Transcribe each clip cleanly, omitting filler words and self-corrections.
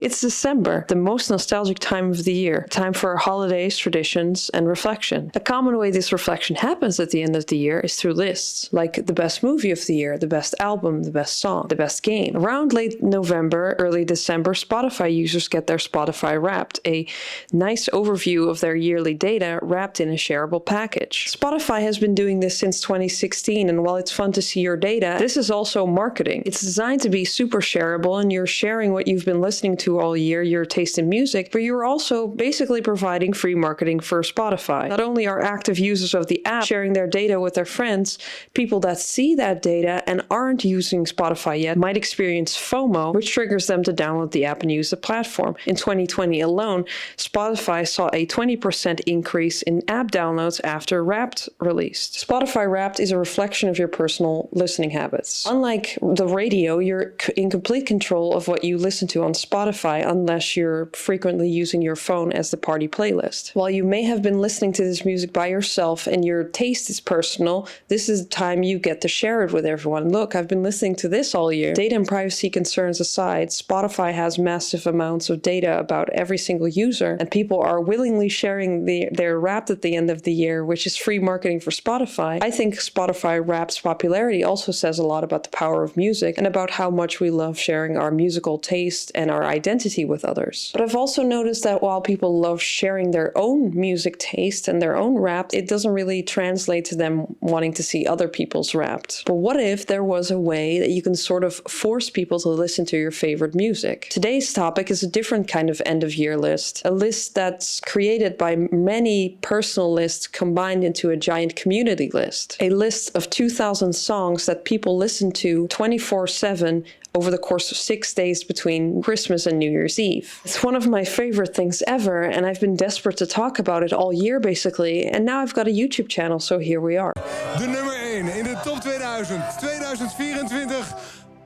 It's December, the most nostalgic time of the year, time for holidays, traditions, and reflection. A common way this reflection happens at the end of the year is through lists, like the best movie of the year, the best album, the best song, the best game. Around late November, early December, Spotify users get their Spotify Wrapped, a nice overview of their yearly data wrapped in a shareable package. Spotify has been doing this since 2016, and while it's fun to see your data, this is also marketing. It's designed to be super shareable, and you're sharing what you've been listening to all year, your taste in music, but you're also basically providing free marketing for Spotify. Not only are active users of the app sharing their data with their friends, people that see that data and aren't using Spotify yet might experience FOMO, which triggers them to download the app and use the platform. In 2020 alone, Spotify saw a 20% increase in app downloads after Wrapped released. Spotify Wrapped is a reflection of your personal listening habits. Unlike the radio, you're in complete control of what you listen to on Spotify unless you're frequently using your phone as the party playlist. While you may have been listening to this music by yourself and your taste is personal, this is the time you get to share it with everyone. Look, I've been listening to this all year. Data and privacy concerns aside, Spotify has massive amounts of data about every single user, and people are willingly sharing their Wrapped at the end of the year, which is free marketing for Spotify. I think Spotify Wrapped's popularity also says a lot about the power of music and about how much we love sharing our musical taste and our identity with others. But I've also noticed that while people love sharing their own music taste and their own Wrapped, it doesn't really translate to them wanting to see other people's Wrapped. But what if there was a way that you can sort of force people to listen to your favorite music? Today's topic is a different kind of end-of-year list, a list that's created by many personal lists combined into a giant community list, a list of 2,000 songs that people listen to 24/7 over the course of 6 days between Christmas and New Year's Eve. It's one of my favorite things ever, and I've been desperate to talk about it all year basically, and now I've got a YouTube channel, so here we are. De nummer 1 in de top 2024,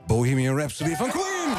Bohemian Rhapsody van Queen.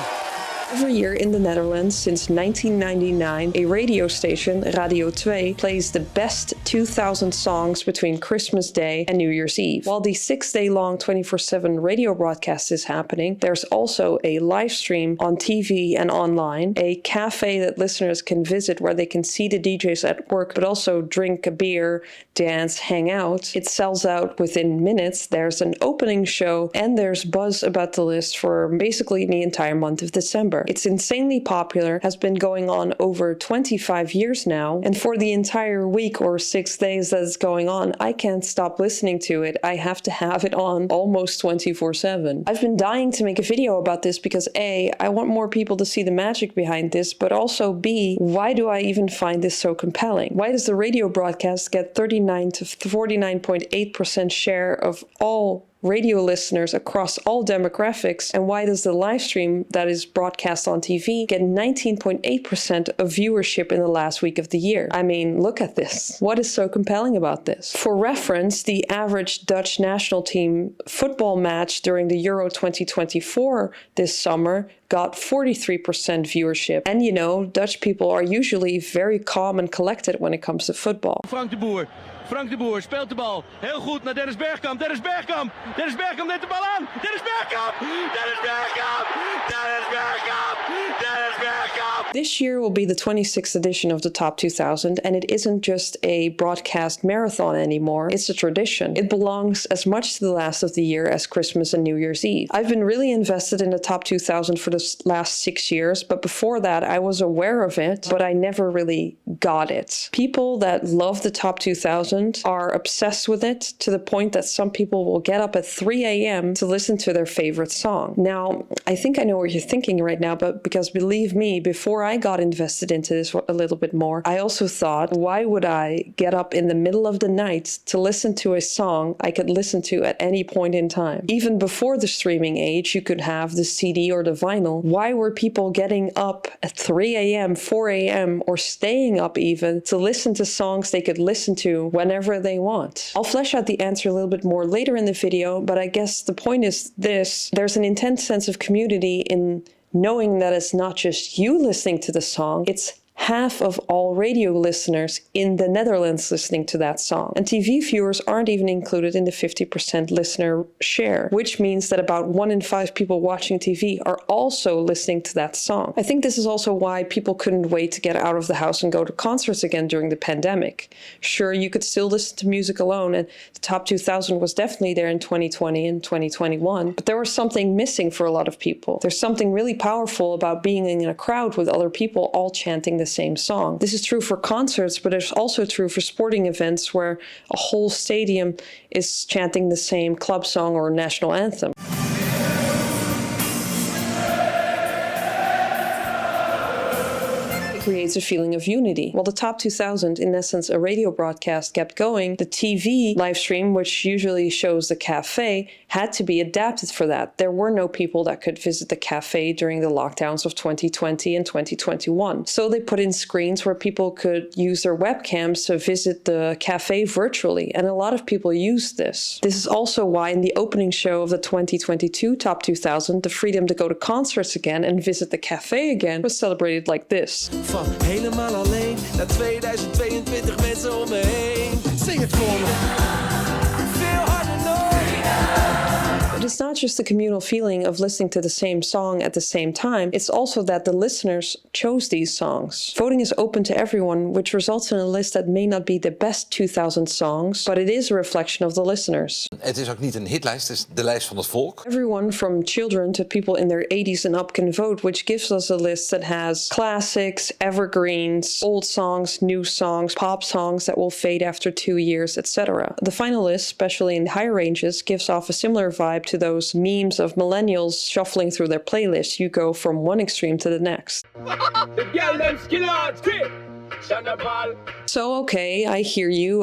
Every year in the Netherlands, since 1999, a radio station, Radio 2, plays the best 2,000 songs between Christmas Day and New Year's Eve. While the 6-day-long 24/7 radio broadcast is happening, there's also a live stream on TV and online, a cafe that listeners can visit where they can see the DJs at work, but also drink a beer, dance, hang out. It sells out within minutes. There's an opening show, and there's buzz about the list for basically the entire month of December. It's insanely popular, has been going on over 25 years now, and for the entire week or 6 days that it's going on, I can't stop listening to it. I have to have it on almost 24/7. I've been dying to make a video about this because A, I want more people to see the magic behind this, but also B, why do I even find this so compelling? Why does the radio broadcast get 39 to 49.8% share of all radio listeners across all demographics, and why does the live stream that is broadcast on TV get 19.8% of viewership in the last week of the year? I mean, look at this. What is so compelling about this? For reference, the average Dutch national team football match during the Euro 2024 this summer got 43% viewership. And you know, Dutch people are usually very calm and collected when it comes to football. Frank de Boer speelt de bal heel goed naar Dennis Bergkamp. Dennis Bergkamp neemt de bal aan. Dennis Bergkamp! Dennis Bergkamp! Dennis Bergkamp! Dennis Bergkamp! This year will be the 26th edition of the Top 2000, and it isn't just a broadcast marathon anymore. It's a tradition. It belongs as much to the last of the year as Christmas and New Year's Eve. I've been really invested in the Top 2000 for the last 6 years, but before that I was aware of it, but I never really got it. People that love the Top 2000 are obsessed with it to the point that some people will get up at 3 a.m. to listen to their favorite song. Now, I think I know what you're thinking right now, but because believe me, before I got invested into this a little bit more, I also thought, why would I get up in the middle of the night to listen to a song I could listen to at any point in time? Even before the streaming age, you could have the CD or the vinyl. Why were people getting up at 3 a.m., 4 a.m., or staying up even to listen to songs they could listen to whenever they want? I'll flesh out the answer a little bit more later in the video, but I guess the point is this: there's an intense sense of community in knowing that it's not just you listening to the song, it's half of all radio listeners in the Netherlands listening to that song. And TV viewers aren't even included in the 50% listener share, which means that about 1 in 5 people watching TV are also listening to that song. I think this is also why people couldn't wait to get out of the house and go to concerts again during the pandemic. Sure, you could still listen to music alone, and the Top 2000 was definitely there in 2020 and 2021, but there was something missing for a lot of people. There's something really powerful about being in a crowd with other people all chanting the same song. This is true for concerts, but it's also true for sporting events where a whole stadium is chanting the same club song or national anthem. Creates a feeling of unity. While the Top 2000, in essence a radio broadcast, kept going, the TV live stream, which usually shows the cafe, had to be adapted for that. There were no people that could visit the cafe during the lockdowns of 2020 and 2021. So they put in screens where people could use their webcams to visit the cafe virtually, and a lot of people used this. This is also why in the opening show of the 2022 Top 2000, the freedom to go to concerts again and visit the cafe again was celebrated like this. Van helemaal alleen naar 2022 mensen om me heen. Zing het voor me. Veel harder nog. But it's not just the communal feeling of listening to the same song at the same time, it's also that the listeners chose these songs. Voting is open to everyone, which results in a list that may not be the best 2000 songs, but it is a reflection of the listeners. Het is ook niet een hitlijst, het is de lijst van het volk. Everyone from children to people in their 80s and up can vote, which gives us a list that has classics, evergreens, old songs, new songs, pop songs that will fade after 2 years, etc. The final list, especially in higher ranges, gives off a similar vibe to those memes of millennials shuffling through their playlists. You go from one extreme to the next. So, okay, I hear you.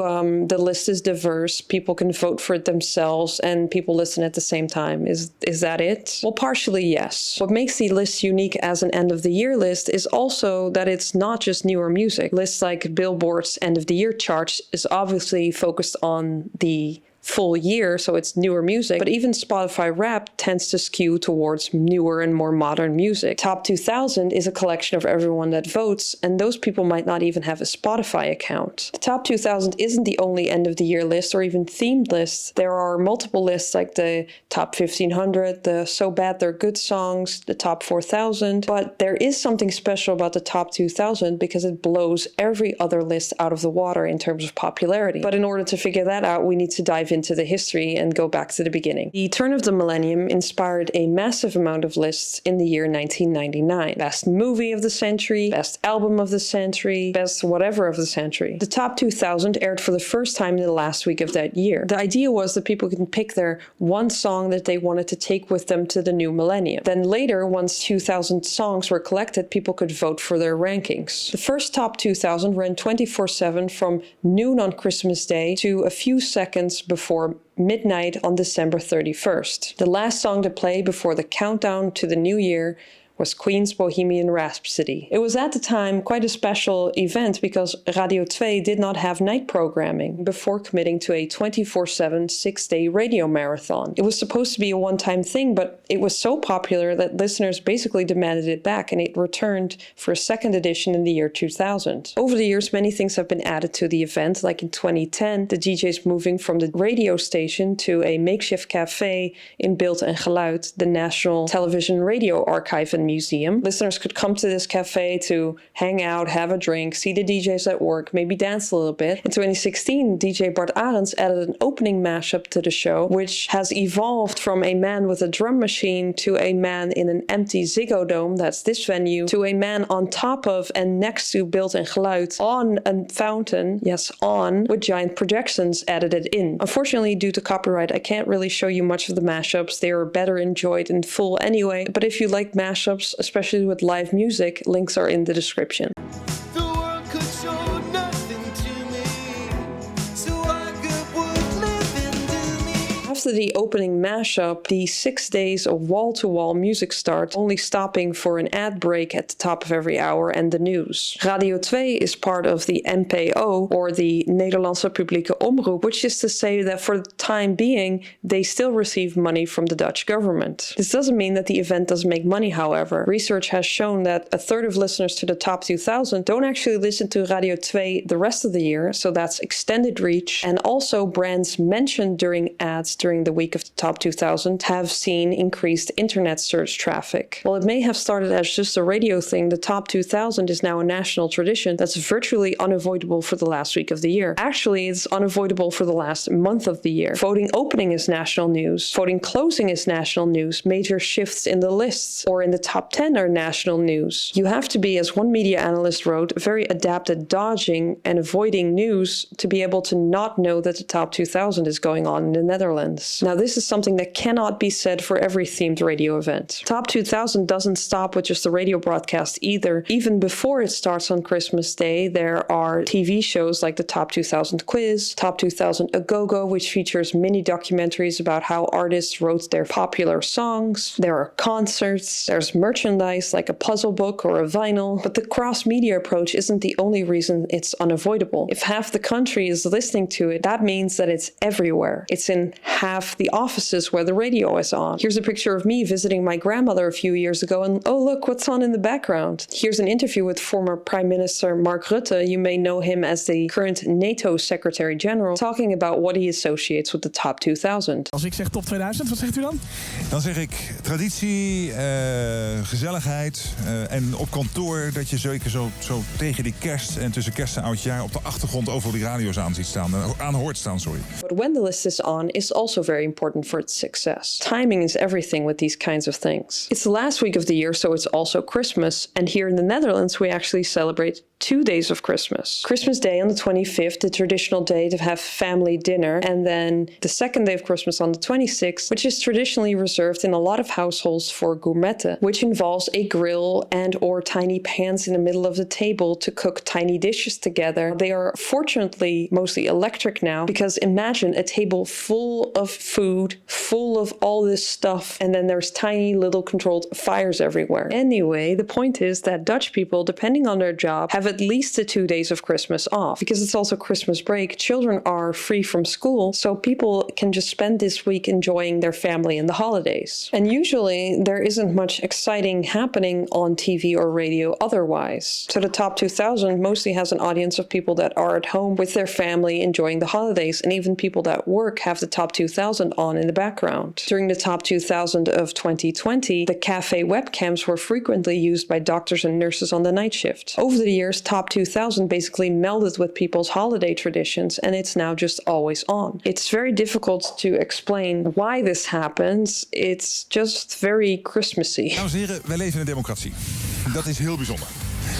The list is diverse. People can vote for it themselves and people listen at the same time. Is that it? Well, partially, yes. What makes the list unique as an end-of-the-year list is also that it's not just newer music. Lists like Billboard's end-of-the-year charts is obviously focused on the full year, so it's newer music, but even Spotify Rap tends to skew towards newer and more modern music. Top 2000 is a collection of everyone that votes, and those people might not even have a Spotify account. The Top 2000 isn't the only end-of-the-year list or even themed list. There are multiple lists like the Top 1500, the So Bad They're Good songs, the Top 4000, but there is something special about the Top 2000 because it blows every other list out of the water in terms of popularity. But in order to figure that out, we need to dive into the history and go back to the beginning. The turn of the millennium inspired a massive amount of lists in the year 1999. Best movie of the century, best album of the century, best whatever of the century. The Top 2000 aired for the first time in the last week of that year. The idea was that people can pick their one song that they wanted to take with them to the new millennium. Then later, once 2000 songs were collected, people could vote for their rankings. The first Top 2000 ran 24/7 from noon on Christmas Day to a few seconds before midnight on December 31st. The last song to play before the countdown to the new year was Queen's Bohemian Rhapsody. It was at the time quite a special event because Radio 2 did not have night programming before committing to a 24/7 6-day radio marathon. It was supposed to be a one-time thing, but it was so popular that listeners basically demanded it back, and it returned for a second edition in the year 2000. Over the years, many things have been added to the event, like in 2010, the DJs moving from the radio station to a makeshift cafe in Beeld en Geluid, the National Television Radio Archive and Museum. Listeners could come to this cafe to hang out, have a drink, see the DJs at work, maybe dance a little bit. In 2016, DJ Bart Arends added an opening mashup to the show, which has evolved from a man with a drum machine to a man in an empty Ziggo Dome, that's this venue, to a man on top of and next to Beeld en Geluid on a fountain, yes, on, with giant projections added in. Unfortunately, due to copyright, I can't really show you much of the mashups. They are better enjoyed in full anyway, but if you like mashups, especially with live music, links are in the description. The world could show nothing to me, so I could would live into me. After the opening mashup, the 6 days of wall-to-wall music start, only stopping for an ad break at the top of every hour and the news. Radio 2 is part of the NPO, or the Nederlandse Publieke Omroep, which is to say that for the time being, they still receive money from the Dutch government. This doesn't mean that the event doesn't make money, however. Research has shown that a third of listeners to the top 2000 don't actually listen to Radio 2 the rest of the year, so that's extended reach, and also brands mentioned during ads during the week of the top 2000 have seen increased internet search traffic. While it may have started as just a radio thing, the top 2000 is now a national tradition that's virtually unavoidable for the last week of the year. Actually, it's unavoidable for the last month of the year. Voting opening is national news. Voting closing is national news. Major shifts in the lists or in the top 10 are national news. You have to be, as one media analyst wrote, very adept at dodging and avoiding news to be able to not know that the top 2000 is going on in the Netherlands. Now, this is something that cannot be said for every themed radio event. Top 2000 doesn't stop with just the radio broadcast either. Even before it starts on Christmas Day, there are TV shows like the Top 2000 Quiz, Top 2000 A Go-Go, which features mini documentaries about how artists wrote their popular songs. There are concerts, there's merchandise like a puzzle book or a vinyl, but the cross-media approach isn't the only reason it's unavoidable. If half the country is listening to it, that means that it's everywhere. It's in half the offices where the radio is on. Here's a picture of me visiting my grandmother a few years ago, and oh look, what's on in the background? Here's an interview with former Prime Minister Mark Rutte. You may know him as the current NATO Secretary General, talking about what he associates with the top 2000. Als ik zeg top 2000, wat zegt u dan? Dan zeg ik traditie, gezelligheid en op kantoor dat je zeker zo tegen die kerst en tussen kerst en oudjaar op de achtergrond overal die radio's aan ziet staan, aan hoort staan, sorry. But when the list is on is also very important for its success. Timing is everything with these kinds of things. It's the last week of the year, so it's also Christmas, and here in the Netherlands we actually celebrate 2 days of Christmas. Christmas Day on the 25th, the traditional day to have family dinner, and then the second day of Christmas on the 26th, which is traditionally reserved in a lot of households for gourmetten, which involves a grill and or tiny pans in the middle of the table to cook tiny dishes together. They are fortunately mostly electric now, because imagine a table full of food, full of all this stuff, and then there's tiny little controlled fires everywhere. Anyway, the point is that Dutch people, depending on their job, have at least the 2 days of Christmas off. Because it's also Christmas break, children are free from school, so people can just spend this week enjoying their family and the holidays. And usually there isn't much exciting happening on TV or radio otherwise. So the top 2000 mostly has an audience of people that are at home with their family enjoying the holidays, and even people that work have the top 2000 on in the background. During the top 2000 of 2020, the cafe webcams were frequently used by doctors and nurses on the night shift. Over the years, top 2000 basically melded with people's holiday traditions, and it's now just always on. It's very difficult to explain why this happens. It's just very Christmassy. Dames en heren, wij leven in een democratie. Dat is heel bijzonder.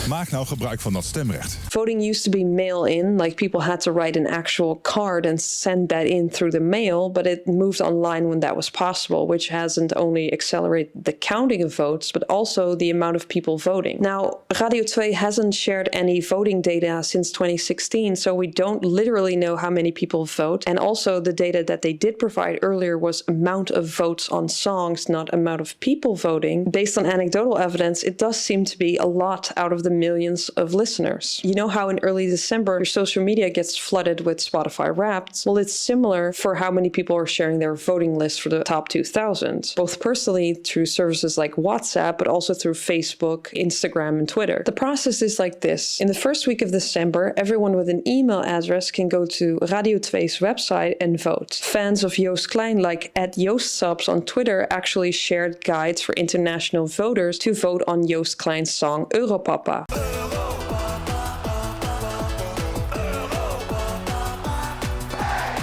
Maak nou gebruik van dat stemrecht. Voting used to be mail-in, like people had to write an actual card and send that in through the mail, but it moved online when that was possible, which hasn't only accelerated the counting of votes, but also the amount of people voting. Now, Radio 2 hasn't shared any voting data since 2016, so we don't literally know how many people vote, and also the data that they did provide earlier was amount of votes on songs, not amount of people voting. Based on anecdotal evidence, it does seem to be a lot out of the millions of listeners. You know how in early December your social media gets flooded with Spotify Wrapped? Well, it's similar for how many people are sharing their voting list for the top 2000, both personally through services like WhatsApp, but also through Facebook, Instagram, and Twitter. The process is like this. In the first week of December, everyone with an email address can go to Radio 2's website and vote. Fans of Joost Klein, like @JoostSubs on Twitter, actually shared guides for international voters to vote on Joost Klein's song Europapa.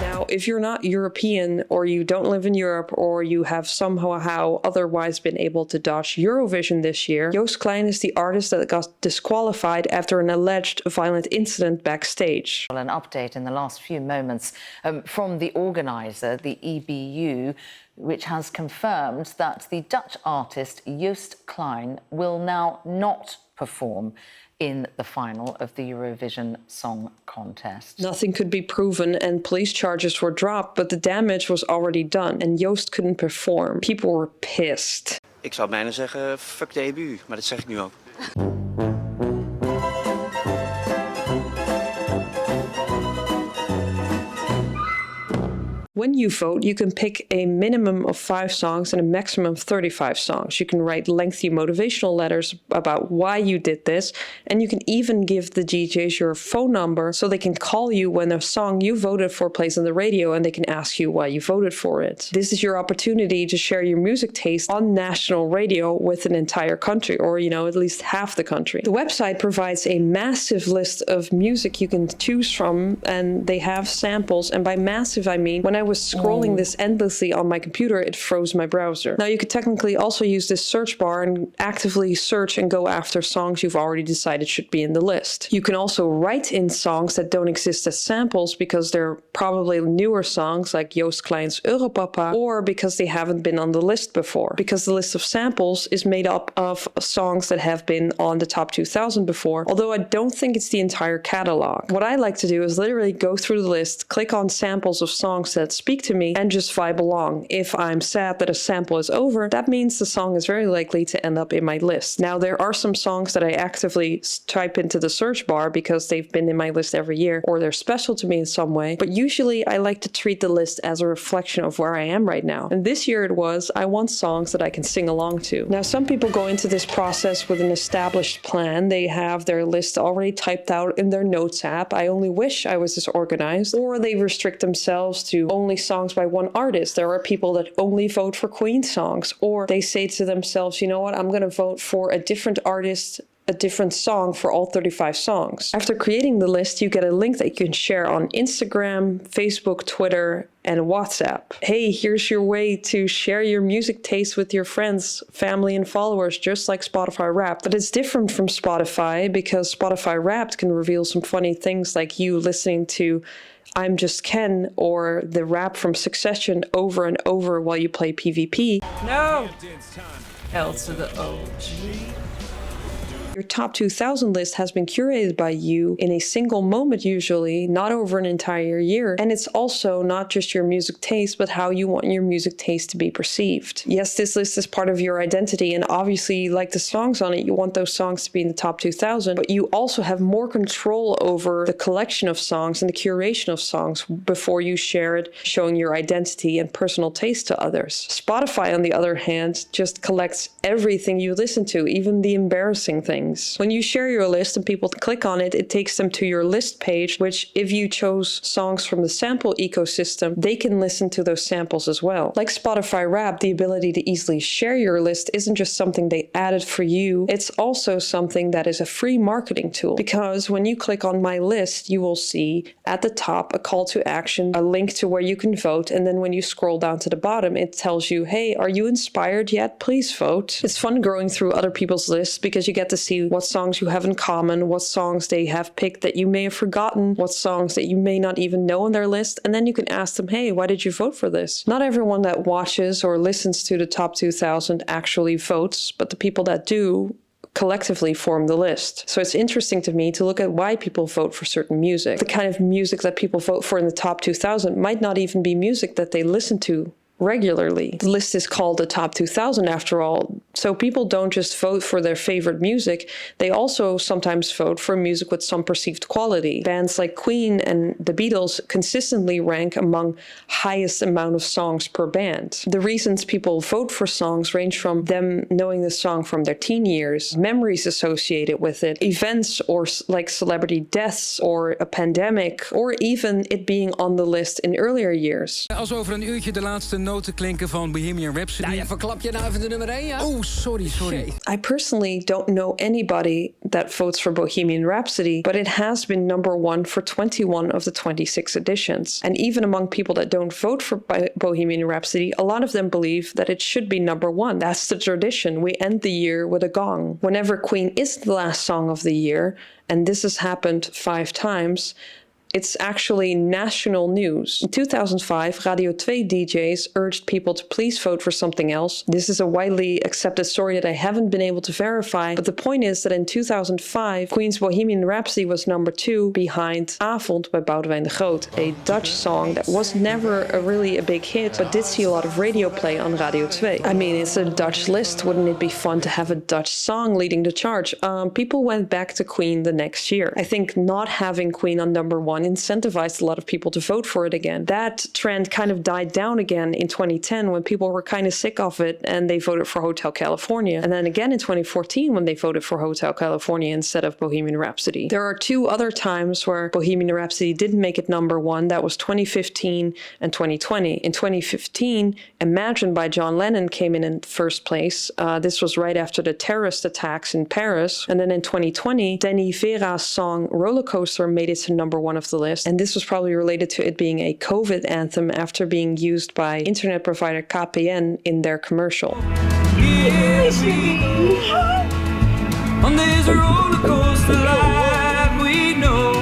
Now, if you're not European, or you don't live in Europe, or you have somehow otherwise been able to dodge Eurovision this year, Joost Klein is the artist that got disqualified after an alleged violent incident backstage. Well, an update in the last few moments from the organiser, the EBU, which has confirmed that the Dutch artist Joost Klein will now not perform in the final of the Eurovision Song Contest. Nothing could be proven and police charges were dropped, but the damage was already done and Joost couldn't perform. People were pissed. Ik zou bijna zeggen, fuck de EBU, maar dat zeg ik nu ook. When you vote, you can pick a minimum of 5 songs and a maximum of 35 songs. You can write lengthy motivational letters about why you did this, and you can even give the DJs your phone number so they can call you when a song you voted for plays on the radio and they can ask you why you voted for it. This is your opportunity to share your music taste on national radio with an entire country, or, at least half the country. The website provides a massive list of music you can choose from, and they have samples, and by massive I mean when I was scrolling this endlessly on my computer, it froze my browser. Now, you could technically also use this search bar and actively search and go after songs you've already decided should be in the list. You can also write in songs that don't exist as samples because they're probably newer songs like Joost Klein's Europapa, or because they haven't been on the list before. Because the list of samples is made up of songs that have been on the top 2000 before, although I don't think it's the entire catalog. What I like to do is literally go through the list, click on samples of songs that speak to me, and just vibe along. If I'm sad that a sample is over, that means the song is very likely to end up in my list. Now, there are some songs that I actively type into the search bar because they've been in my list every year, or they're special to me in some way, but usually I like to treat the list as a reflection of where I am right now. And this year it was, I want songs that I can sing along to. Now, some people go into this process with an established plan. They have their list already typed out in their notes app. I only wish I was this organized. Or they restrict themselves to only songs by one artist. There are people that only vote for Queen songs, or they say to themselves, you know what, I'm going to vote for a different artist, a different song for all 35 songs. After creating the list, you get a link that you can share on Instagram, Facebook, Twitter, and WhatsApp. Hey, here's your way to share your music taste with your friends, family, and followers, just like Spotify Wrapped. But it's different from Spotify because Spotify Wrapped can reveal some funny things like you listening to I'm Just Ken or the rap from Succession over and over while you play PvP. No! L to the O. Your top 2000 list has been curated by you in a single moment usually, not over an entire year. And it's also not just your music taste, but how you want your music taste to be perceived. Yes, this list is part of your identity, and obviously you like the songs on it. You want those songs to be in the top 2000, but you also have more control over the collection of songs and the curation of songs before you share it, showing your identity and personal taste to others. Spotify, on the other hand, just collects everything you listen to, even the embarrassing things. When you share your list and people click on it, it takes them to your list page, which if you chose songs from the sample ecosystem, they can listen to those samples as well. Like Spotify Wrapped, the ability to easily share your list isn't just something they added for you, it's also something that is a free marketing tool. Because when you click on my list, you will see at the top a call to action, a link to where you can vote, and then when you scroll down to the bottom, it tells you, hey, are you inspired yet? Please vote. It's fun going through other people's lists because you get to see what songs you have in common, what songs they have picked that you may have forgotten, what songs that you may not even know on their list, and then you can ask them, hey, why did you vote for this? Not everyone that watches or listens to the top 2000 actually votes, but the people that do collectively form the list. So it's interesting to me to look at why people vote for certain music. The kind of music that people vote for in the top 2000 might not even be music that they listen to regularly. The list is called the top 2000 after all, so people don't just vote for their favorite music, they also sometimes vote for music with some perceived quality. Bands like Queen and the Beatles consistently rank among highest amount of songs per band. The reasons people vote for songs range from them knowing the song from their teen years, memories associated with it, events or like celebrity deaths or a pandemic, or even it being on the list in earlier years. Als over een uurtje de laatste noten klinken van Bohemian Rhapsody. Nou ja, verklap je nou even de nummer 1, ja? Oh, sorry. I personally don't know anybody that votes for Bohemian Rhapsody, but it has been number 1 for 21 of the 26 editions. And even among people that don't vote for Bohemian Rhapsody, a lot of them believe that it should be number 1. That's the tradition. We end the year with a gong. Whenever Queen is the last song of the year, and this has happened 5 times, It's actually national news. In 2005, Radio 2 DJs urged people to please vote for something else. This is a widely accepted story that I haven't been able to verify, but the point is that in 2005, Queen's Bohemian Rhapsody was number 2 behind Avond by Boudewijn de Groot, a Dutch song that was never really a big hit, but did see a lot of radio play on Radio 2. I mean, it's a Dutch list. Wouldn't it be fun to have a Dutch song leading the charge? People went back to Queen the next year. I think not having Queen on number 1 incentivized a lot of people to vote for it again. That trend kind of died down again in 2010 when people were kind of sick of it and they voted for Hotel California. And then again in 2014 when they voted for Hotel California instead of Bohemian Rhapsody. There are 2 other times where Bohemian Rhapsody didn't make it number 1. That was 2015 and 2020. In 2015, Imagine by John Lennon came in first place. This was right after the terrorist attacks in Paris. And then in 2020, Danny Vera's song Roller Coaster made it to number 1 of the list. And this was probably related to it being a COVID anthem after being used by internet provider KPN in their commercial. On this roller coaster life we know.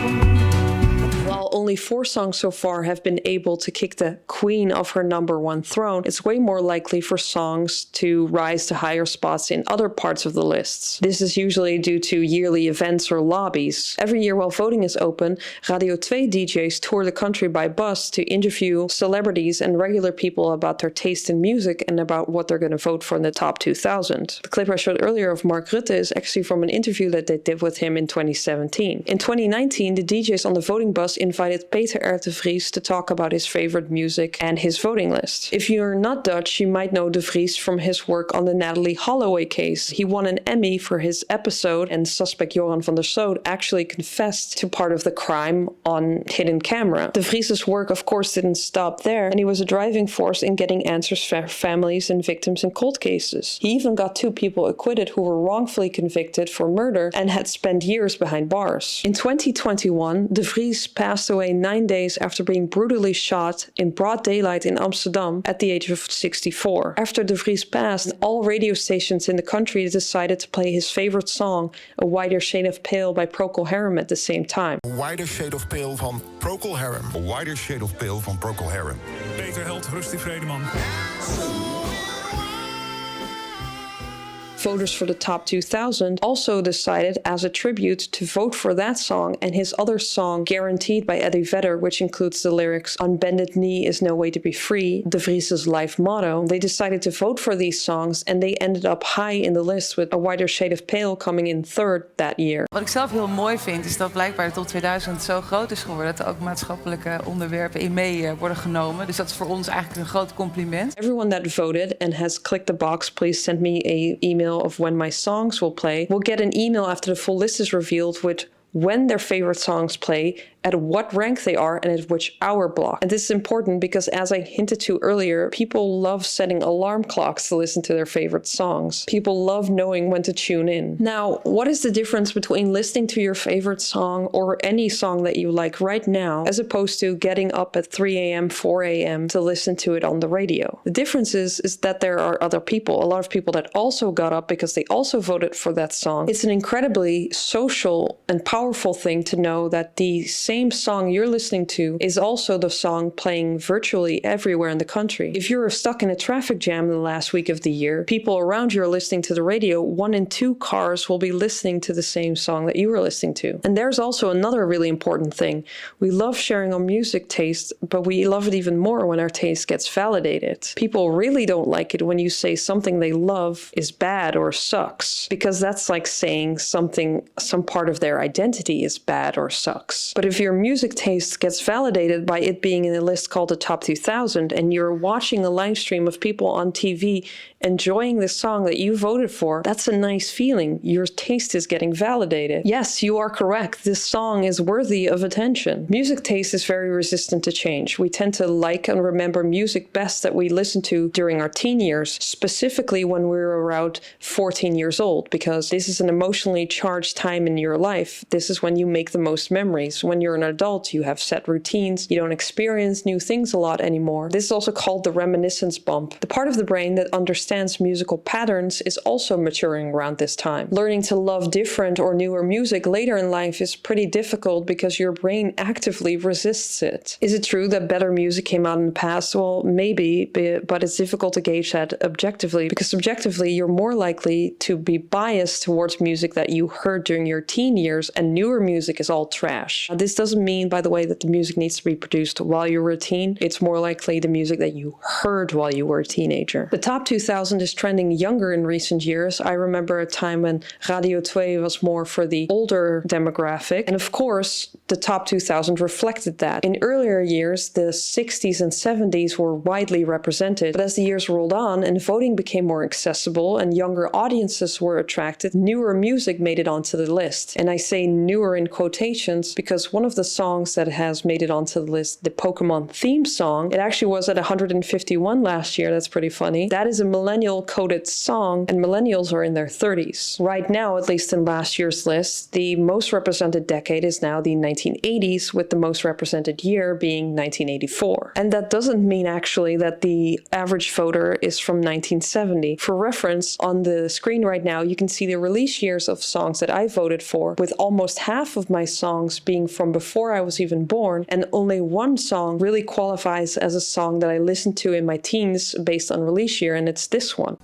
While only 4 songs so far have been able to kick the Queen off her number 1 throne, it's way more likely for songs to rise to higher spots in other parts of the lists. This is usually due to yearly events or lobbies. Every year while voting is open, Radio 2 DJs tour the country by bus to interview celebrities and regular people about their taste in music and about what they're going to vote for in the top 2000. The clip I showed earlier of Mark Rutte is actually from an interview that they did with him in 2017. In 2019, the DJs on the voting bus invited Peter R. de Vries to talk about his favorite music and his voting list. If you're not Dutch, you might know de Vries from his work on the Natalie Holloway case. He won an Emmy for his episode, and suspect Joran van der Sloot actually confessed to part of the crime on hidden camera. De Vries' work, of course, didn't stop there, and he was a driving force in getting answers for families and victims in cold cases. He even got 2 people acquitted who were wrongfully convicted for murder and had spent years behind bars. In 2021, de Vries passed away 9 days after being brutally shot in broad daylight in Amsterdam at the age of 64. After de Vries passed, all radio stations in the country decided to play his favorite song, A Wider Shade of Pale by Procol Harum, at the same time. A Wider Shade of Pale van Procol Harum. A Wider Shade of Pale van Procol Harum. Peter Held, rust in vrede, man. Voters for the top 2000 also decided as a tribute to vote for that song and his other song Guaranteed by Eddie Vedder, which includes the lyrics On Bended Knee is no way to be free, de Vries' life motto. They decided to vote for these songs and they ended up high in the list with A Wider Shade of Pale coming in 3rd that year. Wat ik zelf heel mooi vind is dat blijkbaar de top 2000 zo groot is geworden dat er ook maatschappelijke onderwerpen in mee worden genomen. Dus dat is voor ons eigenlijk een groot compliment. Everyone that voted and has clicked the box, please send me an email of when my songs will play, will get an email after the full list is revealed with when their favorite songs play, at what rank they are, and at which hour block. And this is important because, as I hinted to earlier, people love setting alarm clocks to listen to their favorite songs. People love knowing when to tune in. Now, what is the difference between listening to your favorite song or any song that you like right now, as opposed to getting up at 3 a.m., 4 a.m. to listen to it on the radio? The difference is that there are other people, a lot of people that also got up because they also voted for that song. It's an incredibly social and powerful thing to know that the same song you're listening to is also the song playing virtually everywhere in the country. If you're stuck in a traffic jam in the last week of the year, people around you are listening to the radio, 1 in 2 cars will be listening to the same song that you were listening to. And there's also another really important thing. We love sharing our music taste, but we love it even more when our taste gets validated. People really don't like it when you say something they love is bad or sucks, because that's like saying some part of their identity is bad or sucks. But if your music taste gets validated by it being in a list called the Top 2000 and you're watching a live stream of people on TV enjoying the song that you voted for, that's a nice feeling. Your taste is getting validated. Yes, you are correct. This song is worthy of attention. Music taste is very resistant to change. We tend to like and remember music best that we listened to during our teen years, specifically when we were around 14 years old, because this is an emotionally charged time in your life. this is when you make the most memories. When you're an adult, you have set routines, you don't experience new things a lot anymore. This is also called the reminiscence bump. The part of the brain that understands musical patterns is also maturing around this time. Learning to love different or newer music later in life is pretty difficult because your brain actively resists it. Is it true that better music came out in the past? Well, maybe, but it's difficult to gauge that objectively, because subjectively you're more likely to be biased towards music that you heard during your teen years, and newer music is all trash. This doesn't mean, by the way, that the music needs to be produced while you were a teen. It's more likely the music that you heard while you were a teenager. The top 2000 is trending younger in recent years. I remember a time when Radio 2 was more for the older demographic, and of course the top 2000 reflected that. In earlier years, the 60s and 70s were widely represented, but as the years rolled on and voting became more accessible and younger audiences were attracted, newer music made it onto the list. And I say newer in quotations because one of the songs that has made it onto the list, the Pokemon theme song, it actually was at 151 last year. That's pretty funny. That is a millennial coded song, and millennials are in their 30s. Right now, at least in last year's list, the most represented decade is now the 1980s, with the most represented year being 1984. And that doesn't mean actually that the average voter is from 1970. For reference, on the screen right now, you can see the release years of songs that I voted for, with almost half of my songs being from before I was even born, and only one song really qualifies as a song that I listened to in my teens based on release year, and it's this one.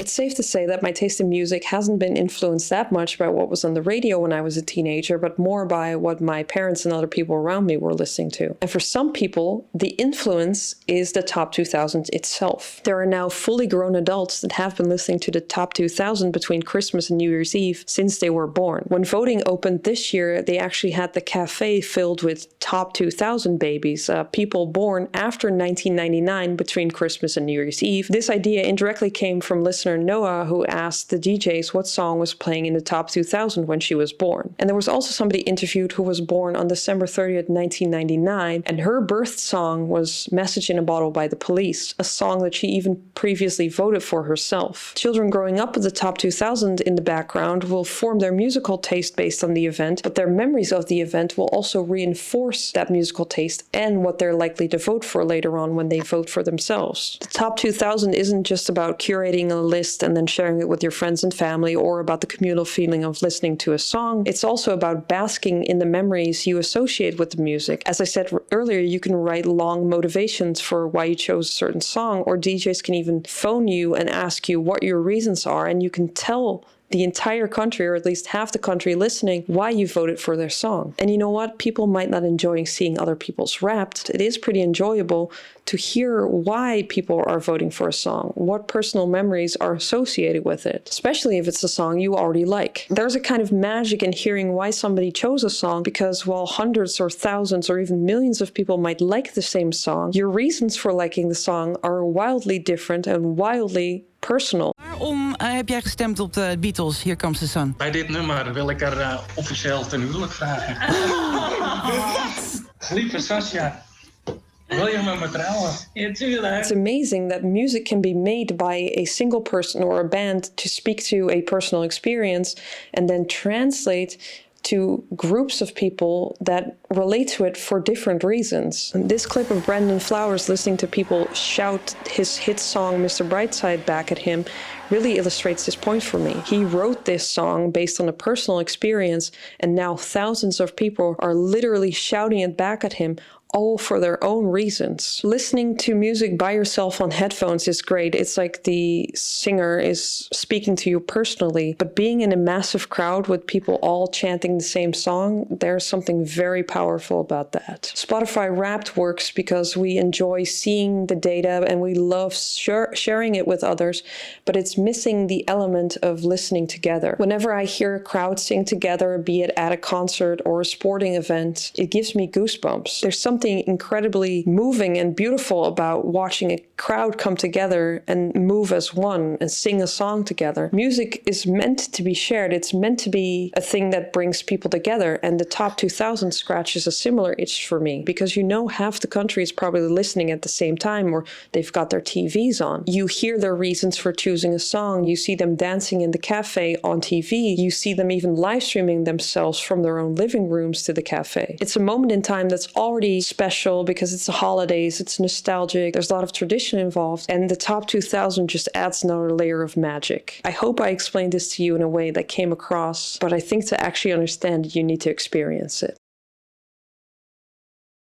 It's safe to say that my taste in music hasn't been influenced that much by what was on the radio when I was a teenager, but more by what my parents and other people around me were listening to. And for some people, the influence is the top 2000 itself. There are now fully grown adults that have been listening to the top 2000 between Christmas and New Year's Eve since they were born. When voting opened this year, they actually had the cafe filled with top 2000 babies, people born after 1999 between Christmas and New Year's Eve. This idea indirectly came from listener Noah, who asked the DJs what song was playing in the top 2000 when she was born. And there was also somebody interviewed who was born on December 30th, 1999, and her birth song was Message in a Bottle by The Police, a song that she even previously voted for herself. Children growing up with the top 2000 in the background will form their musical taste based on the event, but their memories of the event will also reinforce that musical taste and what they're likely to vote for later on when they vote for themselves. The top 2000 isn't just about curating a list and then sharing it with your friends and family, or about the communal feeling of listening to a song. It's also about basking in the memories you associate with the music. As I said earlier, you can write long motivations for why you chose a certain song, or DJs can even phone you and ask you what your reasons are, and you can tell the entire country, or at least half the country listening, why you voted for their song. And you know what? People might not enjoy seeing other people's raps. It is pretty enjoyable to hear why people are voting for a song, what personal memories are associated with it, especially if it's a song you already like. There's a kind of magic in hearing why somebody chose a song, because while hundreds or thousands or even millions of people might like the same song, your reasons for liking the song are wildly different and wildly personal. Waarom heb jij gestemd op de Beatles, Here Comes the Sun? Bij dit nummer wil ik er officieel ten huwelijk vragen. Lieve Sascha, wil je met me trouwen? Ja, tuurlijk. It's amazing that music can be made by a single person or a band to speak to a personal experience and then translate to groups of people that relate to it for different reasons. This clip of Brandon Flowers listening to people shout his hit song Mr. Brightside back at him really illustrates this point for me. He wrote this song based on a personal experience, and now thousands of people are literally shouting it back at him, all for their own reasons. Listening to music by yourself on headphones is great. It's like the singer is speaking to you personally. But being in a massive crowd with people all chanting the same song, there's something very powerful about that. Spotify Wrapped works because we enjoy seeing the data and we love sharing it with others, but it's missing the element of listening together. Whenever I hear a crowd sing together, be it at a concert or a sporting event, it gives me goosebumps. There's something something incredibly moving and beautiful about watching a crowd come together and move as one and sing a song together. Music is meant to be shared. It's meant to be a thing that brings people together. And the Top 2000 scratches a similar itch for me, because half the country is probably listening at the same time, or they've got their TVs on. You hear their reasons for choosing a song. You see them dancing in the cafe on TV. You see them even live streaming themselves from their own living rooms to the cafe. It's a moment in time that's already special because it's the holidays, it's nostalgic, there's a lot of tradition involved, and the Top 2000 just adds another layer of magic. I hope I explained this to you in a way that came across, but I think to actually understand it, you need to experience it.